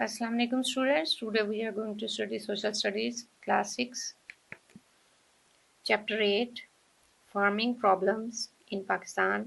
Assalamu alaikum students. Today we are going to study social studies class 6 chapter 8 farming problems in Pakistan.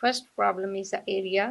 First problem is the area,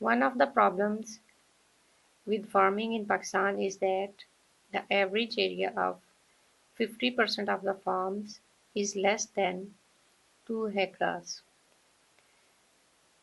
One of the problems with farming in Pakistan is that the average area of 50% of the farms is less than 2 hectares.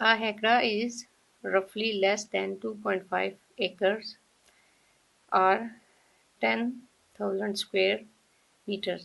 A hectare is roughly less than 2.5 acres or 10,000 square meters.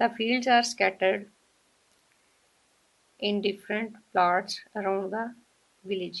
the fields are scattered in different plots around the village.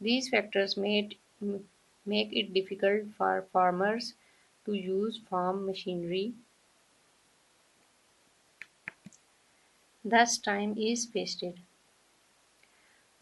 These factors make it difficult for farmers to use farm machinery. Thus time is wasted.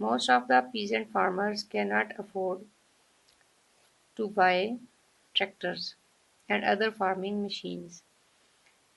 Most of the peasant farmers cannot afford to buy tractors and other farming machines.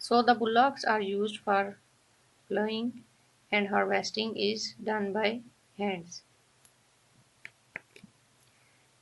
So the bullocks are used for plowing and harvesting is done by hands.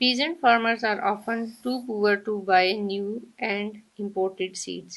Peasant farmers are often too poor to buy new and imported seeds.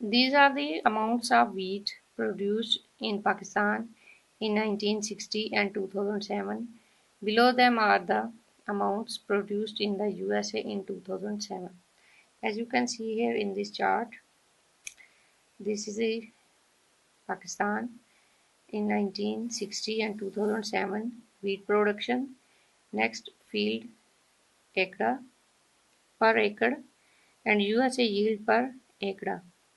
These are the amounts of wheat produced in Pakistan in 1960 and 2007. Below them are the amounts produced in the USA in 2007. As you can see here in this chart, this is the Pakistan in 1960 and 2007 wheat production. Next, field acre per acre and USA yield per acre.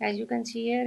As you can see here,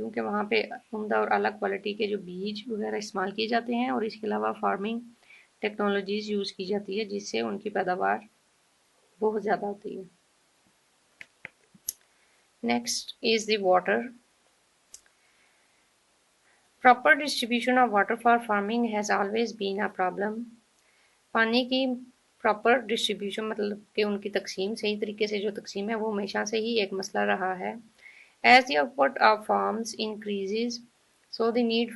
کیونکہ وہاں پہ عمدہ اور اعلیٰ quality کے جو بیج وغیرہ استعمال کیے جاتے ہیں، اور اس کے علاوہ فارمنگ ٹیکنالوجیز یوز کی جاتی ہے جس سے ان کی پیداوار بہت زیادہ ہوتی ہے۔ Next is the water. Proper distribution of water for farming has always been a problem۔ پانی کی پراپر ڈسٹریبیوشن مطلب کہ ان کی تقسیم، صحیح طریقے سے جو تقسیم ہے وہ ہمیشہ سے ہی ایک مسئلہ رہا ہے۔ As the output of farms increases, so the need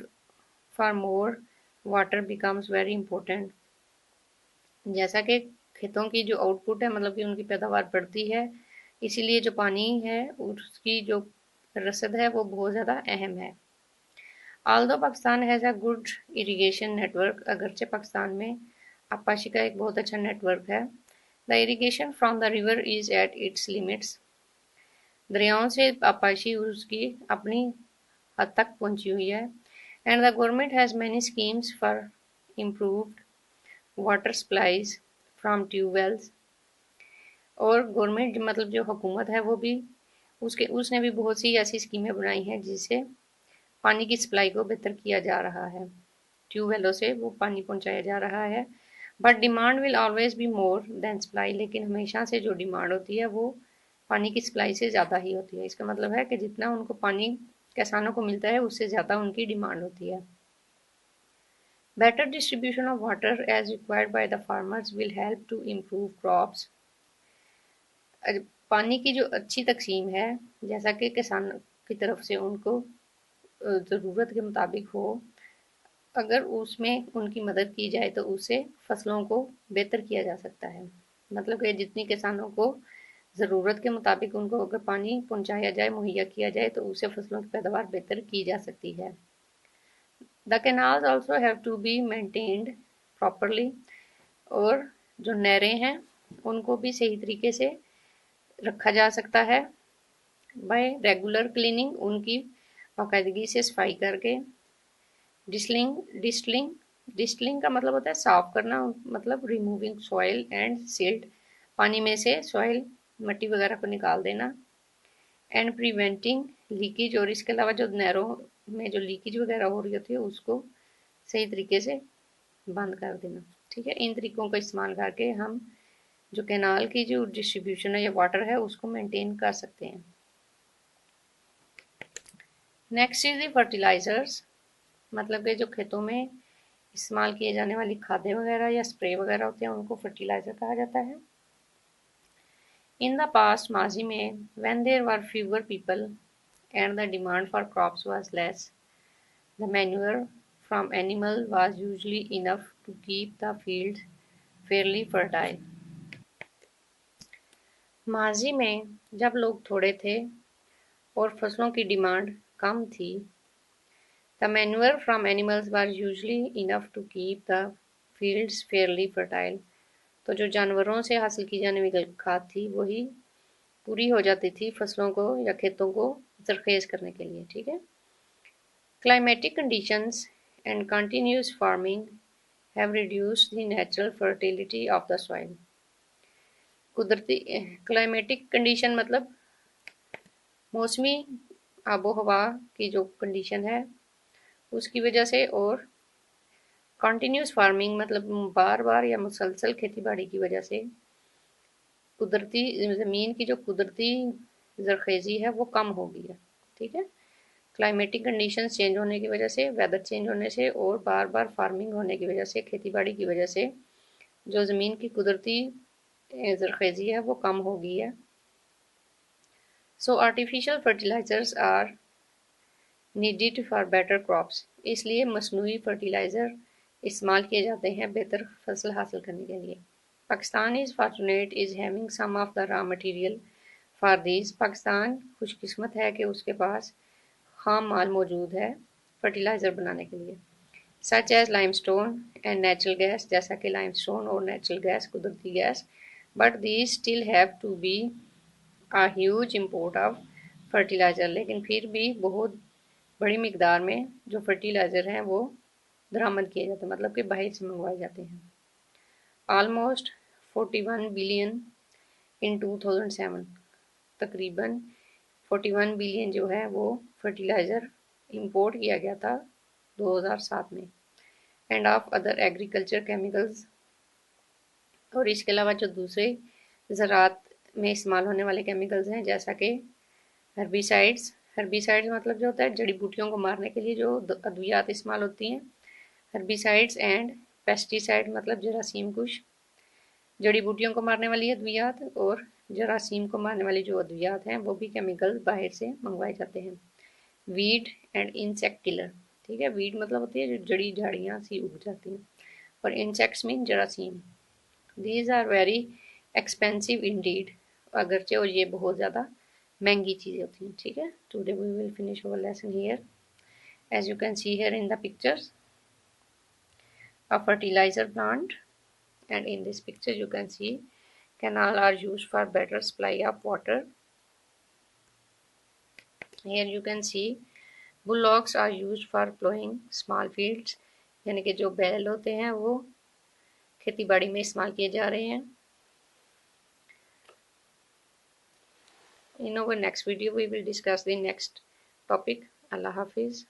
for more water becomes very important۔ جیسا کہ کھیتوں کی جو آؤٹ پٹ ہے مطلب کہ ان کی پیداوار بڑھتی ہے، اسی لیے جو پانی ہے اس کی جو رسد ہے وہ بہت زیادہ اہم ہے۔ Although Pakistan has a good irrigation network، اگرچہ پاکستان میں آبپاشی کا ایک بہت اچھا نیٹ ورک ہے۔ The irrigation from the river is at its limits۔ دریاؤں سے آبپاشی اس کی اپنی حد تک پہنچی ہوئی ہے۔ And the government has many schemes for improved water supplies from tube wells۔ اور گورنمنٹ مطلب جو حکومت ہے وہ بھی اس نے بھی بہت سی ایسی اسکیمیں بنائی ہیں جس سے پانی کی سپلائی کو بہتر کیا جا رہا ہے، ٹیوب ویلوں سے وہ پانی پہنچایا جا رہا ہے۔ But demand will always be more than supply, لیکن ہمیشہ سے جو ڈیمانڈ ہوتی ہے وہ پانی کی سپلائی سے زیادہ ہی ہوتی ہے۔ اس کا مطلب ہے کہ جتنا ان کو پانی کسانوں کو ملتا ہے اس سے زیادہ ان کی ڈیمانڈ ہوتی ہے۔ Better distribution of water as required by the farmers will help to improve crops. پانی کی جو اچھی تقسیم ہے جیسا کہ کسانوں کی طرف سے ان کو ضرورت کے مطابق ہو، اگر اس میں ان کی مدد کی جائے تو اس سے فصلوں کو بہتر کیا جا سکتا ہے۔ مطلب کہ جتنی کسانوں کو ضرورت کے مطابق ان کو اگر پانی پہنچایا جائے، مہیا کیا جائے تو اس سے فصلوں کی پیداوار بہتر کی جا سکتی ہے۔ The canals also have to be maintained properly۔ اور جو نہریں ہیں ان کو بھی صحیح طریقے سے رکھا جا سکتا ہے بائی ریگولر کلیننگ، ان کی باقاعدگی سے صفائی کر کے۔ ڈسٹلنگ کا مطلب ہوتا ہے صاف کرنا، مطلب ریموونگ سوائل اینڈ سلٹ، پانی میں سے سوائل مٹی وغیرہ کو نکال دینا۔ اینڈ پریونٹنگ لیکیج، اور اس کے علاوہ جو نہروں میں جو لیکیج وغیرہ ہو رہی ہوتی ہے اس کو صحیح طریقے سے بند کر دینا۔ ٹھیک ہے، ان طریقوں کا استعمال کر کے ہم جو کینال کی جو ڈسٹریبیوشن ہے یا واٹر ہے اس کو مینٹین کر سکتے ہیں۔ نیکسٹ از دی فرٹیلائزرز، مطلب کہ جو کھیتوں میں استعمال کیے جانے والی کھادیں وغیرہ یا اسپرے وغیرہ ہوتے ہیں ان کو فرٹیلائزر کہا جاتا ہے۔ ان دا پاسٹ، ماضی میں، when there were fewer people and the demand for crops was less, the manure from animal was usually enough to keep the fields fairly fertile۔ ماضی میں جب لوگ تھوڑے تھے اور فصلوں کی ڈیمانڈ کم تھی، the manure from animals was usually enough to keep the fields fairly fertile۔ تو جو جانوروں سے حاصل کی جانے والی کھاد تھی وہی پوری ہو جاتی تھی فصلوں کو یا کھیتوں کو زرخیز کرنے کے لیے۔ ٹھیک ہے، climatic conditions and continuous farming have reduced the natural fertility of the soil. قدرتی کلائمیٹک کنڈیشن مطلب موسمی آب و ہوا کی جو کنڈیشن ہے اس کی وجہ سے، اور کنٹینیوس فارمنگ مطلب بار بار یا مسلسل کھیتی باڑی کی وجہ سے قدرتی زمین کی جو قدرتی زرخیزی ہے وہ کم ہو گئی ہے۔ ٹھیک ہے، کلائمیٹک کنڈیشنز چینج ہونے کی وجہ سے، ویدر چینج ہونے سے، اور بار بار فارمنگ ہونے کی وجہ سے، کھیتی باڑی کی وجہ سے جو زمین کی قدرتی زرخیزی ہے وہ کم ہو گئی ہے۔ So artificial fertilizers are needed for better crops, اس لیے مصنوعی فرٹیلائزر استعمال کیے جاتے ہیں بہتر فصل حاصل کرنے کے لیے۔ Pakistan is fortunate is having some of the raw material for these, Pakistan خوش قسمت ہے کہ اس کے پاس خام مال موجود ہے فرٹیلائزر بنانے کے لیے، such as limestone and natural gas, جیسا کہ لائم اسٹون اور نیچرل گیس قدرتی گیس، but these still have to be a huge import of fertilizer، لیکن پھر بھی بہت بڑی مقدار میں جو فرٹیلائزر ہیں وہ درآمد کیے جاتے ہیں، مطلب کہ باہر سے منگوائے جاتے ہیں۔ آلموسٹ 41 بلین ان 2007، تقریباً 41 بلین جو ہے وہ فرٹیلائزر امپورٹ کیا گیا تھا 2007 میں، and of other agriculture chemicals, اور اس کے علاوہ جو دوسرے زراعت میں استعمال ہونے والے کیمیکلز ہیں جیسا کہ ہربیسائڈز، ہربیسائڈز مطلب جو ہوتا ہے جڑی بوٹیوں کو مارنے کے لیے جو ادویات استعمال ہوتی ہیں، ہربیسائڈز اینڈ پیسٹیسائڈ مطلب جراثیم کش جڑی بوٹیوں کو مارنے والی ادویات، اور جراثیم کو مارنے والی جو ادویات ہیں وہ بھی کیمیکل باہر سے منگوائے جاتے ہیں۔ ویڈ اینڈ انسیکٹ کلر، ٹھیک ہے، ویڈ مطلب ہوتی ہے جو جڑی جھاڑیاں سی اگ جاتی ہیں، اور انسیکٹس مین جراثیم۔ These are very expensive indeed, اگرچہ اور یہ بہت زیادہ مہنگی چیزیں ہوتی ہیں، ٹھیک ہے۔ Today we will finish our lesson here as you can see here in the pictures a fertilizer plant, and in this picture you can see canal are used for better supply of water. Here you can see bullocks are used for plowing small fields، یعنی کہ جو بیل ہوتے ہیں وہ کھیتی باڑی میں استعمال کیے جا رہے ہیں۔ In our next video we will discuss the next topic. اللہ حافظ.